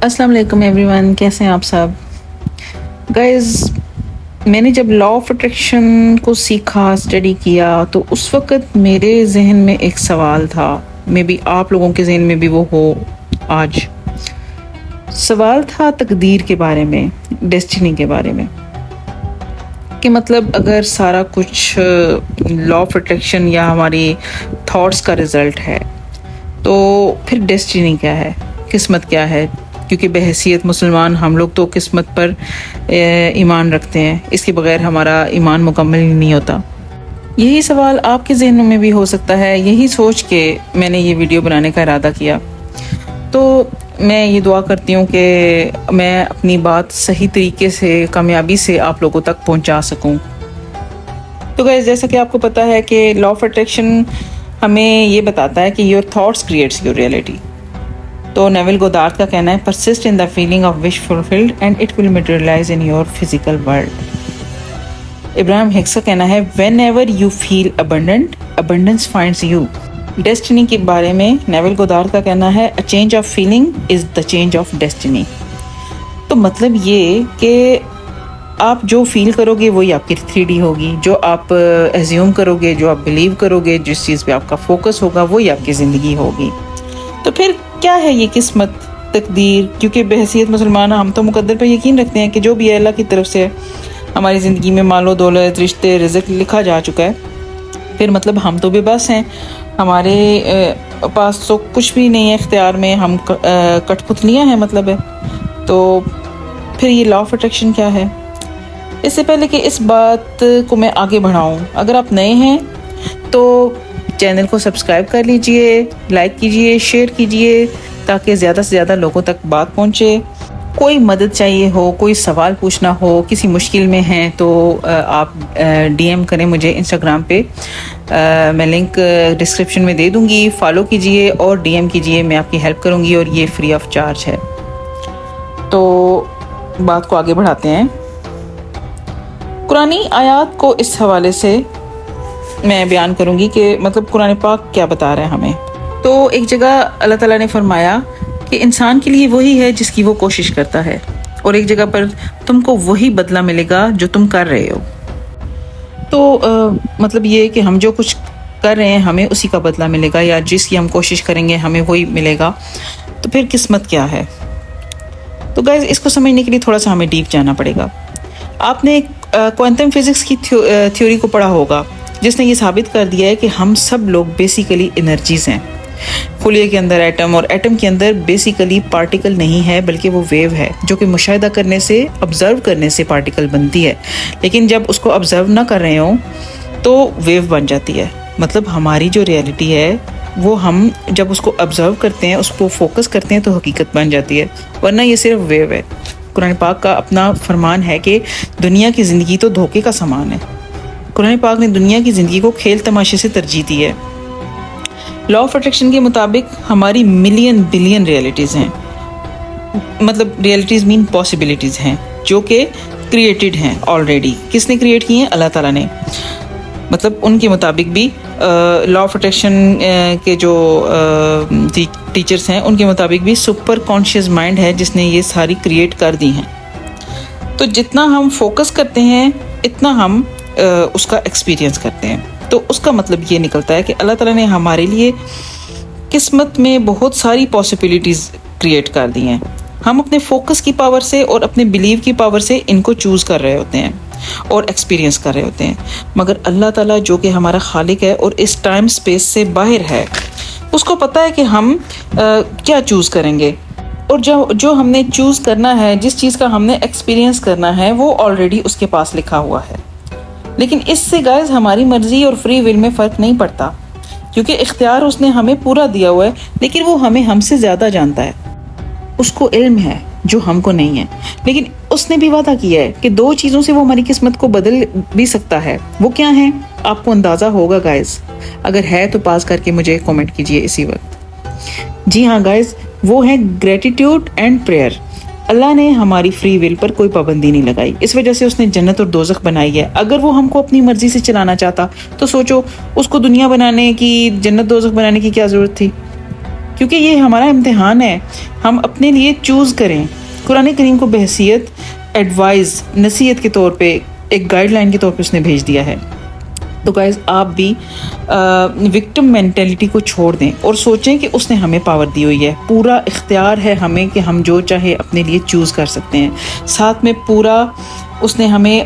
अस्सलाम वालेकुम एवरीवन, कैसे हैं आप सब गाइस। मैंने जब लॉ ऑफ अट्रैक्शन को सीखा, स्टडी किया, तो उस वक़्त मेरे जहन में एक सवाल था, मे बी आप लोगों के जहन में भी वो हो आज। सवाल था तकदीर के बारे में, डेस्टिनी के बारे में, कि मतलब अगर सारा कुछ लॉ ऑफ अट्रैक्शन या हमारी थॉट्स का रिज़ल्ट है, तो फिर डेस्टिनी क्या है, किस्मत क्या है? क्योंकि बहैसियत मुसलमान हम लोग तो किस्मत पर ईमान रखते हैं, इसके बगैर हमारा ईमान मुकम्मल ही नहीं होता। यही सवाल आपके जहनों में भी हो सकता है। यही सोच के मैंने ये वीडियो बनाने का इरादा किया। तो मैं ये दुआ करती हूँ कि मैं अपनी बात सही तरीके से, कामयाबी से आप लोगों तक पहुँचा सकूँ। तो गाइस, जैसा कि आपको पता है कि लॉ ऑफ अट्रैक्शन हमें ये बताता है कि your thoughts creates your reality. तो नेविल गोदार्ड का कहना है, persist in the feeling of wish fulfilled and it will materialise in your physical world. Abraham Hicks का कहना है, whenever you feel abundant, abundance finds you. Destiny के बारे में नेविल गोदार्ड का कहना है, a change of feeling is the change of destiny. तो मतलब ये कि आप जो फील करोगे वही आपकी 3D होगी, जो आप एज्यूम करोगे, जो आप बिलीव करोगे, जिस चीज़ पे आपका फोकस होगा वही आपकी ज़िंदगी होगी। तो फिर क्या है ये किस्मत, तकदीर? क्योंकि बहैसियत मुसलमान हम तो मुकद्दर पे यकीन रखते हैं कि जो भी है अल्लाह की तरफ से हमारी ज़िंदगी में मालो दौलत, रिश्ते, रिज़्क लिखा जा चुका है। फिर मतलब हम तो बेबस हैं, हमारे पास तो कुछ भी नहीं है इख्तियार में, हम कठपुतलियाँ हैं मतलब है। तो फिर ये लॉ ऑफ अट्रैक्शन क्या है? इससे पहले कि इस बात को मैं आगे बढ़ाऊँ, अगर आप नए हैं तो चैनल को सब्सक्राइब कर लीजिए, लाइक कीजिए, शेयर कीजिए, ताकि ज़्यादा से ज़्यादा लोगों तक बात पहुँचे। कोई मदद चाहिए हो, कोई सवाल पूछना हो, किसी मुश्किल में हैं, तो आप DM करें मुझे इंस्टाग्राम पे। मैं लिंक डिस्क्रिप्शन में दे दूँगी, फॉलो कीजिए और DM कीजिए, मैं आपकी हेल्प करूँगी और ये फ्री ऑफ चार्ज है। तो बात को आगे बढ़ाते हैं। कुरानी आयात को इस हवाले से मैं बयान करूंगी कि मतलब कुरान पाक क्या बता रहा है हमें। तो एक जगह अल्लाह ताला ने फरमाया कि इंसान के लिए वही है जिसकी वो कोशिश करता है, और एक जगह पर तुमको वही बदला मिलेगा जो तुम कर रहे हो। तो मतलब ये कि हम जो कुछ कर रहे हैं हमें उसी का बदला मिलेगा, या जिसकी हम कोशिश करेंगे हमें वही मिलेगा। तो फिर किस्मत क्या है? तो गाइस, इसको समझने के लिए थोड़ा सा हमें डीप जाना पड़ेगा। आपने क्वांटम फिजिक्स की थ्योरी को पढ़ा होगा, जिसने ये साबित कर दिया है कि हम सब लोग बेसिकली एनर्जीज़ हैं। खुलिये के अंदर एटम, और एटम के अंदर बेसिकली पार्टिकल नहीं है बल्कि वो वेव है, जो कि मुशाहिदा करने से, ऑब्ज़र्व करने से पार्टिकल बनती है। लेकिन जब उसको ऑब्ज़र्व ना कर रहे हों तो वेव बन जाती है। मतलब हमारी जो रियलिटी है वो हम जब उसको ऑब्ज़र्व करते हैं, उसको फोकस करते हैं, तो हकीकत बन जाती है, वरना ये सिर्फ वेव है। कुरान पाक का अपना फरमान है कि दुनिया की ज़िंदगी तो धोखे का सामान है। कुरान पाक ने दुनिया की ज़िंदगी को खेल तमाशे से तरजीह दी है। लॉ ऑफ अट्रैक्शन के मुताबिक हमारी मिलियन बिलियन रियलिटीज़ हैं, मतलब रियलिटीज़ मीन पॉसिबिलिटीज़ हैं, जो कि क्रिएटेड हैं ऑलरेडी। किसने क्रिएट की हैं? अल्लाह ताला ने। मतलब उनके मुताबिक भी लॉ ऑफ अट्रैक्शन के जो टीचर्स हैं, उनके मुताबिक भी सुपर कॉन्शियस माइंड है जिसने ये सारी क्रिएट कर दी हैं। तो जितना हम फोकस करते हैं इतना हम उसका एक्सपीरियंस करते हैं। तो उसका मतलब ये निकलता है कि अल्लाह ताला ने हमारे लिए किस्मत में बहुत सारी पॉसिबिलिटीज़ क्रिएट कर दी हैं। हम अपने फोकस की पावर से और अपने बिलीव की पावर से इनको चूज़ कर रहे होते हैं और एक्सपीरियंस कर रहे होते हैं। मगर अल्लाह ताला जो कि हमारा खालिक है और इस टाइम स्पेस से बाहर है, उसको पता है कि हम क्या चूज़ करेंगे, और जो हमने चूज़ करना है, जिस चीज़ का हमने एक्सपीरियंस करना है, वो ऑलरेडी उसके पास लिखा हुआ है। लेकिन इससे गाइस हमारी मर्ज़ी और फ्री विल में फ़र्क नहीं पड़ता, क्योंकि इख्तियार उसने हमें पूरा दिया हुआ है। लेकिन वो हमें हमसे ज़्यादा जानता है, उसको इल्म है जो हमको नहीं है। लेकिन उसने भी वादा किया है कि 2 चीज़ों से वो हमारी किस्मत को बदल भी सकता है। वो क्या है? आपको अंदाज़ा होगा गाइस, अगर है तो पास करके मुझे कमेंट कीजिए इसी वक्त। जी हाँ गाइस, वो है ग्रेटिट्यूड एंड प्रेयर। अल्लाह ने हमारी फ्री विल पर कोई पाबंदी नहीं लगाई, इस वजह से उसने जन्नत और दोज़ख बनाई है। अगर वो हमको अपनी मर्जी से चलाना चाहता तो सोचो, उसको दुनिया बनाने की, जन्नत दोज़ख बनाने की क्या ज़रूरत थी? کیونکہ یہ ہمارا امتحان ہے، ہم اپنے لیے چوز کریں۔ قرآن کریم کو بحیثیت ایڈوائز، نصیحت کے طور پہ، ایک گائیڈ لائن کے طور پہ اس نے بھیج دیا ہے۔ تو گائز آپ بھی وکٹم مینٹیلٹی کو چھوڑ دیں اور سوچیں کہ اس نے ہمیں پاور دی ہوئی ہے، پورا اختیار ہے ہمیں کہ ہم جو چاہے اپنے لیے چوز کر سکتے ہیں، ساتھ میں پورا اس نے ہمیں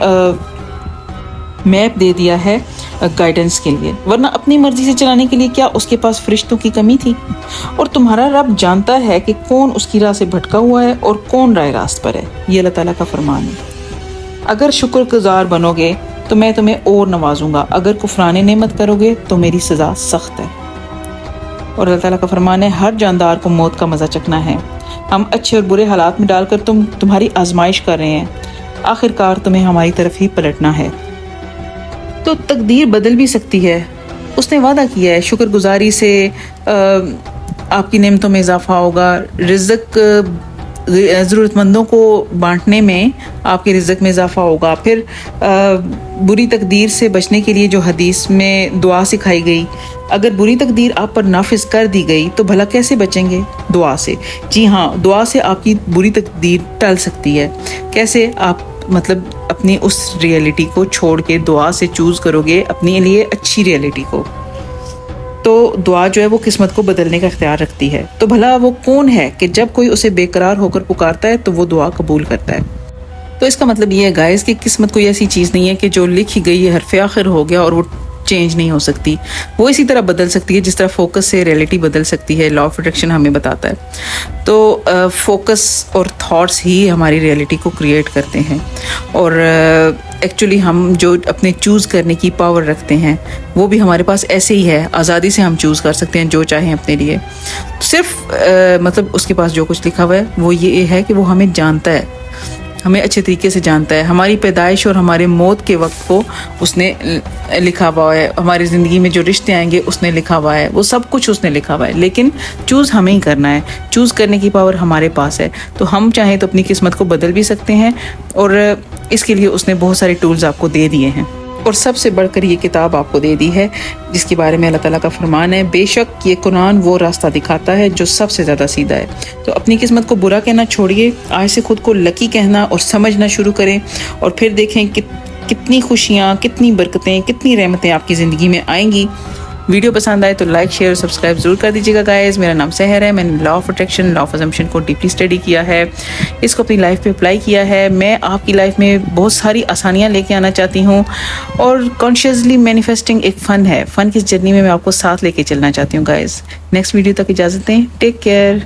میپ دے دیا ہے گائیڈنس کے لیے، ورنہ اپنی مرضی سے چلانے کے لیے کیا اس کے پاس فرشتوں کی کمی تھی؟ اور تمہارا رب جانتا ہے کہ کون اس کی راہ سے بھٹکا ہوا ہے اور کون رائے راست پر ہے، یہ اللہ تعالیٰ کا فرمان ہے۔ اگر شکر گزار بنو گے تو میں تمہیں اور نوازوں گا، اگر کفران نعمت کرو گے تو میری سزا سخت ہے۔ اور اللہ تعالیٰ کا فرمان ہے، ہر جاندار کو موت کا مزہ چکھنا ہے، ہم اچھے اور برے حالات میں ڈال کر تمہاری آزمائش کر رہے ہیں، آخر کار تمہیں ہماری طرف ہی پلٹنا ہے۔ تو تقدیر بدل بھی سکتی ہے، اس نے وعدہ کیا ہے، شکر گزاری سے آپ کی نعمتوں میں اضافہ ہوگا، رزق ضرورت مندوں کو بانٹنے میں آپ کے رزق میں اضافہ ہوگا۔ پھر بری تقدیر سے بچنے کے لیے جو حدیث میں دعا سکھائی گئی، اگر بری تقدیر آپ پر نافذ کر دی گئی تو بھلا کیسے بچیں گے؟ دعا سے۔ جی ہاں، دعا سے آپ کی بری تقدیر ٹل سکتی ہے۔ کیسے؟ آپ مطلب اپنی اس ریئلٹی کو چھوڑ کے دعا سے چوز کرو گے اپنے لیے اچھی ریئلٹی کو، تو دعا جو ہے وہ قسمت کو بدلنے کا اختیار رکھتی ہے۔ تو بھلا وہ کون ہے کہ جب کوئی اسے بے قرار ہو کر پکارتا ہے تو وہ دعا قبول کرتا ہے؟ تو اس کا مطلب یہ ہے گائز کہ قسمت کوئی ایسی چیز نہیں ہے کہ جو لکھی گئی ہے حرف آخر ہو گیا اور وہ چینج نہیں ہو سکتی، وہ اسی طرح بدل سکتی ہے جس طرح فوکس سے ریئلٹی بدل سکتی ہے۔ لا آف اٹریکشن ہمیں بتاتا ہے۔ تو فوکس اور تھاٹس ہی ہماری ریئلٹی کو کریٹ کرتے ہیں، اور ایکچولی ہم جو اپنے چوز کرنے کی پاور رکھتے ہیں وہ بھی ہمارے پاس ایسے ہی ہے، آزادی سے ہم چوز کر سکتے ہیں جو چاہیں اپنے لیے۔ صرف مطلب اس کے پاس جو کچھ لکھا ہوا ہے وہ یہ ہے کہ وہ ہمیں جانتا ہے، ہمیں اچھے طریقے سے جانتا ہے، ہماری پیدائش اور ہمارے موت کے وقت کو اس نے لکھا ہوا ہے، ہماری زندگی میں جو رشتے آئیں گے اس نے لکھا ہوا ہے، وہ سب کچھ اس نے لکھا ہوا ہے، لیکن چوز ہمیں ہی کرنا ہے، چوز کرنے کی پاور ہمارے پاس ہے۔ تو ہم چاہیں تو اپنی قسمت کو بدل بھی سکتے ہیں، اور اس کے لیے اس نے بہت سارے ٹولز آپ کو دے دیے ہیں، اور سب سے بڑھ کر یہ کتاب آپ کو دے دی ہے جس کے بارے میں اللہ تعالیٰ کا فرمان ہے، بے شک یہ قرآن وہ راستہ دکھاتا ہے جو سب سے زیادہ سیدھا ہے۔ تو اپنی قسمت کو برا کہنا چھوڑیے، آج سے خود کو لکی کہنا اور سمجھنا شروع کریں، اور پھر دیکھیں کہ کتنی خوشیاں، کتنی برکتیں، کتنی رحمتیں آپ کی زندگی میں آئیں گی۔ ویڈیو پسند آئے تو لائک، شیئر اور سبسکرائب ضرور کر دیجیے گا گائز۔ میرا نام سحر ہے، میں نے law of attraction, law of assumption کو ڈیپلی اسٹڈی کیا ہے، اس کو اپنی لائف پہ اپلائی کیا ہے۔ میں آپ کی لائف میں بہت ساری آسانیاں لے کے آنا چاہتی ہوں، اور کانشیسلی مینیفیسٹنگ ایک فن ہے، فن کی جرنی میں آپ کو ساتھ لے کے چلنا چاہتی ہوں گائز۔ نیکسٹ ویڈیو تک اجازت دیں، ٹیک کیئر۔